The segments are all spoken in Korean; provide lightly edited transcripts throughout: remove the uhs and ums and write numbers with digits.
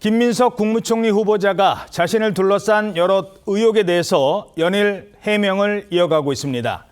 김민석 국무총리 후보자가 자신을 둘러싼 여러 의혹에 대해서 연일 해명을 이어가고 있습니다.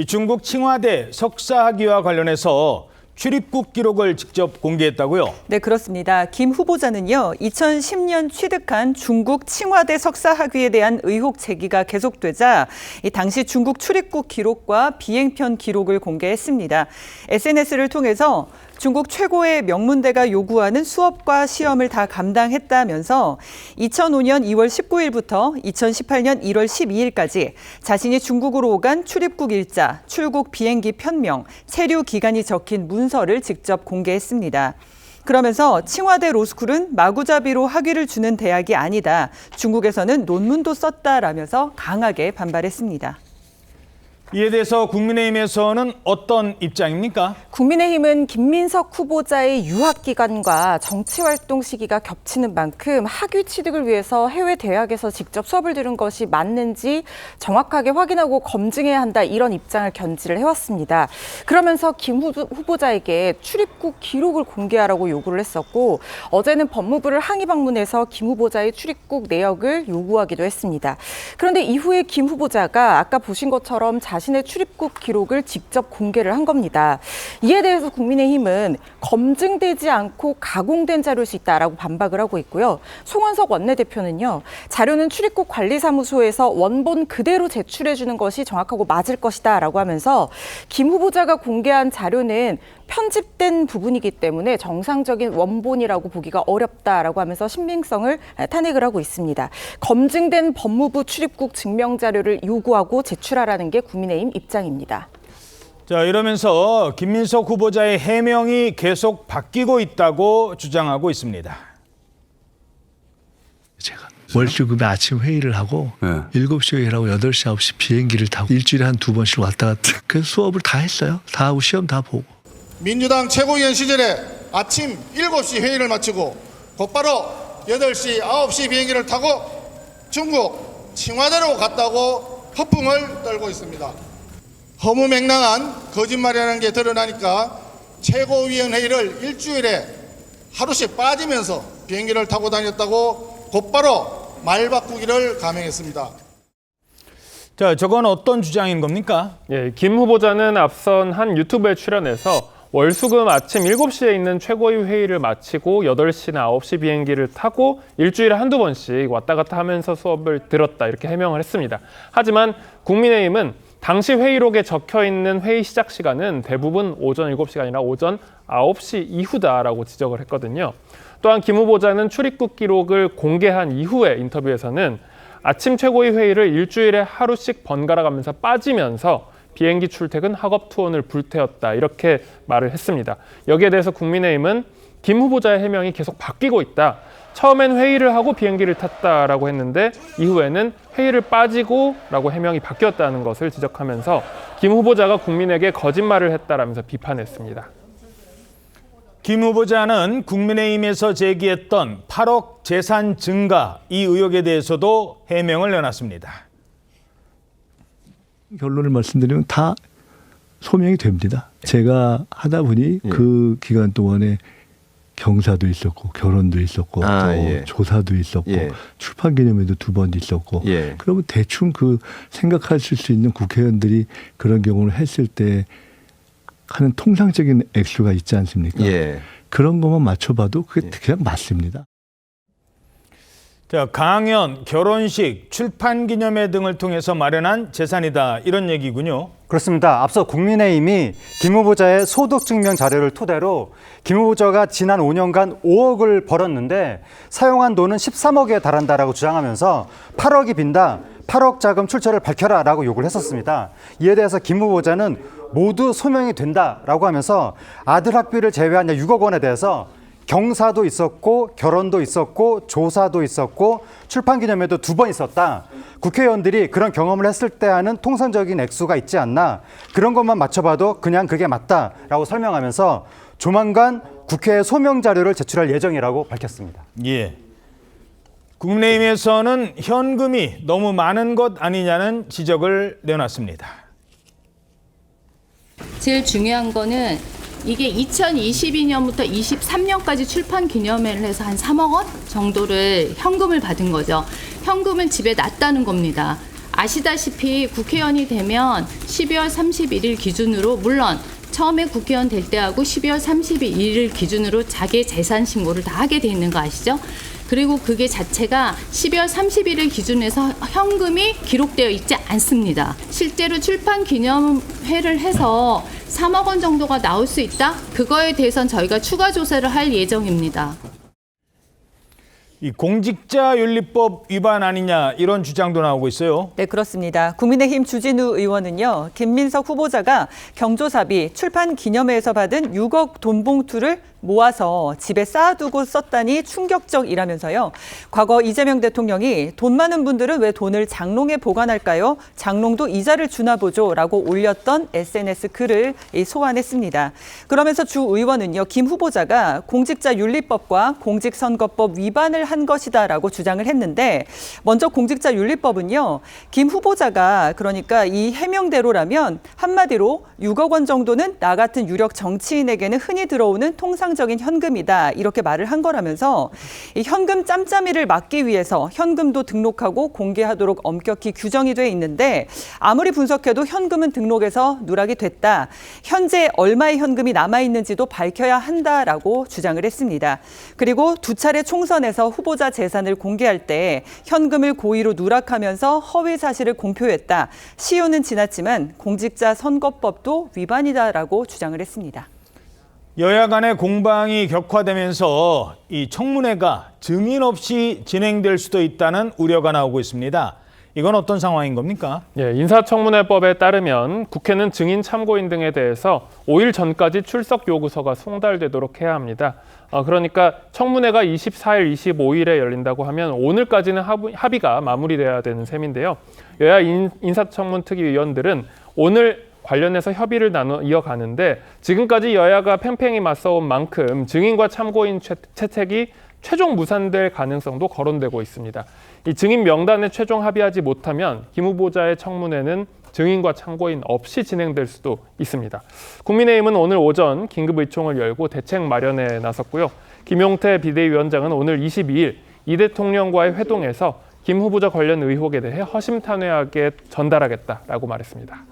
중국 칭화대 석사학위와 관련해서 출입국 기록을 직접 공개했다고요? 네, 그렇습니다. 김 후보자는요, 2010년 취득한 중국 칭화대 석사학위에 대한 의혹 제기가 계속되자 당시 중국 출입국 기록과 비행편 기록을 공개했습니다. SNS를 통해서 중국 최고의 명문대가 요구하는 수업과 시험을 다 감당했다면서 2005년 2월 19일부터 2018년 1월 12일까지 자신이 중국으로 오간 출입국 일자, 출국 비행기 편명, 체류 기간이 적힌 문서를 직접 공개했습니다. 그러면서 칭화대 로스쿨은 마구잡이로 학위를 주는 대학이 아니다. 중국에서는 논문도 썼다라면서 강하게 반발했습니다. 이에 대해서 국민의힘에서는 어떤 입장입니까? 국민의힘은 김민석 후보자의 유학 기간과 정치 활동 시기가 겹치는 만큼 학위 취득을 위해서 해외 대학에서 직접 수업을 들은 것이 맞는지 정확하게 확인하고 검증해야 한다, 이런 입장을 견지를 해왔습니다. 그러면서 김 후보자에게 출입국 기록을 공개하라고 요구를 했었고, 어제는 법무부를 항의 방문해서 김 후보자의 출입국 내역을 요구하기도 했습니다. 그런데 이후에 김 후보자가 아까 보신 것처럼 자신의 출입국 기록을 직접 공개를 한 겁니다. 이에 대해서 국민의힘은 검증되지 않고 가공된 자료일 수 있다라고 반박을 하고 있고요. 송원석 원내대표는요, 자료는 출입국 관리사무소에서 원본 그대로 제출해 주는 것이 정확하고 맞을 것이다라고 하면서 김 후보자가 공개한 자료는 편집된 부분이기 때문에 정상적인 원본이라고 보기가 어렵다라고 하면서 신빙성을 탄핵을 하고 있습니다. 검증된 법무부 출입국 증명 자료를 요구하고 제출하라는 게 국민의힘 입장입니다. 자, 이러면서 김민석 후보자의 해명이 계속 바뀌고 있다고 주장하고 있습니다. 제가 월수금에 아침 회의를 하고 7시 회의를 하고 8시, 9시 비행기를 타고 일주일에 한 2번씩 왔다 갔다. 그래서 수업을 다 했어요. 다 하고 시험 다 보고. 민주당 최고위원 시절에 아침 7시 회의를 마치고 곧바로 8시, 9시 비행기를 타고 중국 칭화대로 갔다고 허풍을 떨고 있습니다. 허무맹랑한 거짓말이라는 게 드러나니까 최고위원회의를 일주일에 하루씩 빠지면서 비행기를 타고 다녔다고 곧바로 말 바꾸기를 감행했습니다. 자, 저건 어떤 주장인 겁니까? 예, 김 후보자는 앞선 한 유튜브에 출연해서 월수금 아침 7시에 있는 최고위 회의를 마치고 8시나 9시 비행기를 타고 일주일에 한두 번씩 왔다 갔다 하면서 수업을 들었다, 이렇게 해명을 했습니다. 하지만 국민의힘은 당시 회의록에 적혀있는 회의 시작 시간은 대부분 오전 7시가 아니라 오전 9시 이후다라고 지적을 했거든요. 또한 김 후보자는 출입국 기록을 공개한 이후의 인터뷰에서는 아침 최고위 회의를 일주일에 하루씩 번갈아 가면서 빠지면서 비행기 출퇴근, 학업 투혼을 불태웠다, 이렇게 말을 했습니다. 여기에 대해서 국민의힘은 김 후보자의 해명이 계속 바뀌고 있다. 처음엔 회의를 하고 비행기를 탔다라고 했는데 이후에는 회의를 빠지고라고 해명이 바뀌었다는 것을 지적하면서 김 후보자가 국민에게 거짓말을 했다라면서 비판했습니다. 김 후보자는 국민의힘에서 제기했던 8억 재산 증가 이 의혹에 대해서도 해명을 내놨습니다. 결론을 말씀드리면 다 소명이 됩니다. 제가 하다 보니 그 기간 동안에 경사도 있었고 결혼도 있었고 조사도 있었고 출판 기념회도 2번 있었고 그러면 대충 그 생각하실 수 있는 국회의원들이 그런 경우를 했을 때 하는 통상적인 액수가 있지 않습니까? 그런 것만 맞춰봐도 그게 그냥 맞습니다. 자, 강연, 결혼식, 출판 기념회 등을 통해서 마련한 재산이다, 이런 얘기군요. 그렇습니다. 앞서 국민의힘이 김 후보자의 소득증명 자료를 토대로 김 후보자가 지난 5년간 5억을 벌었는데 사용한 돈은 13억에 달한다라고 주장하면서 8억이 빈다, 8억 자금 출처를 밝혀라라고 요구를 했었습니다. 이에 대해서 김 후보자는 모두 소명이 된다라고 하면서 아들 학비를 제외한 6억 원에 대해서 경사도 있었고 결혼도 있었고 조사도 있었고 출판 기념회도 2번 있었다. 국회의원들이 그런 경험을 했을 때 하는 통상적인 액수가 있지 않나. 그런 것만 맞춰봐도 그냥 그게 맞다라고 설명하면서 조만간 국회에 소명 자료를 제출할 예정이라고 밝혔습니다. 예. 국민의힘에서는 현금이 너무 많은 것 아니냐는 지적을 내놨습니다. 제일 중요한 거는 이게 2022년부터 23년까지 출판 기념회를 해서 한 3억 원 정도를 현금을 받은 거죠. 현금은 집에 놨다는 겁니다. 아시다시피 국회의원이 되면 12월 31일 기준으로, 물론 처음에 국회의원 될 때하고 12월 31일 기준으로 자기 재산 신고를 다 하게 돼 있는 거 아시죠? 그리고 그게 자체가 12월 31일 기준에서 현금이 기록되어 있지 않습니다. 실제로 출판 기념회를 해서 3억 원 정도가 나올 수 있다? 그거에 대해서는 저희가 추가 조사를 할 예정입니다. 이 공직자윤리법 위반 아니냐 이런 주장도 나오고 있어요. 네, 그렇습니다. 국민의힘 주진우 의원은요, 김민석 후보자가 경조사비 출판 기념회에서 받은 6억 돈 봉투를 모아서 집에 쌓아두고 썼다니 충격적이라면서요. 과거 이재명 대통령이 돈 많은 분들은 왜 돈을 장롱에 보관할까요? 장롱도 이자를 주나 보죠 라고 올렸던 SNS 글을 소환했습니다. 그러면서 주 의원은요, 김 후보자가 공직자윤리법과 공직선거법 위반을 한 것이다라고 주장을 했는데, 먼저 공직자윤리법은요, 김 후보자가 그러니까 이 해명대로라면 한마디로 6억 원 정도는 나 같은 유력 정치인에게는 흔히 들어오는 통상적인 현금이다 이렇게 말을 한 거라면서 이 현금 짬짬이를 막기 위해서 현금도 등록하고 공개하도록 엄격히 규정이 돼 있는데, 아무리 분석해도 현금은 등록에서 누락이 됐다. 현재 얼마의 현금이 남아있는지도 밝혀야 한다라고 주장을 했습니다. 그리고 두 차례 총선에서 후보자 재산을 공개할 때 현금을 고의로 누락하면서 허위 사실을 공표했다. 시효는 지났지만 공직자 선거법도 위반이다라고 주장을 했습니다. 여야 간의 공방이 격화되면서 이 청문회가 증인 없이 진행될 수도 있다는 우려가 나오고 있습니다. 이건 어떤 상황인 겁니까? 예, 인사청문회법에 따르면 국회는 증인 참고인 등에 대해서 5일 전까지 출석 요구서가 송달되도록 해야 합니다. 그러니까 청문회가 24일, 25일에 열린다고 하면 오늘까지는 합의가 마무리돼야 되는 셈인데요. 여야 인사청문특위위원들은 오늘 관련해서 협의를 이어가는데, 지금까지 여야가 팽팽히 맞서온 만큼 증인과 참고인 채택이 최종 무산될 가능성도 거론되고 있습니다. 이 증인 명단에 최종 합의하지 못하면 김 후보자의 청문회는 증인과 참고인 없이 진행될 수도 있습니다. 국민의힘은 오늘 오전 긴급의총을 열고 대책 마련에 나섰고요. 김용태 비대위원장은 오늘 22일 이 대통령과의 회동에서 김 후보자 관련 의혹에 대해 허심탄회하게 전달하겠다라고 말했습니다.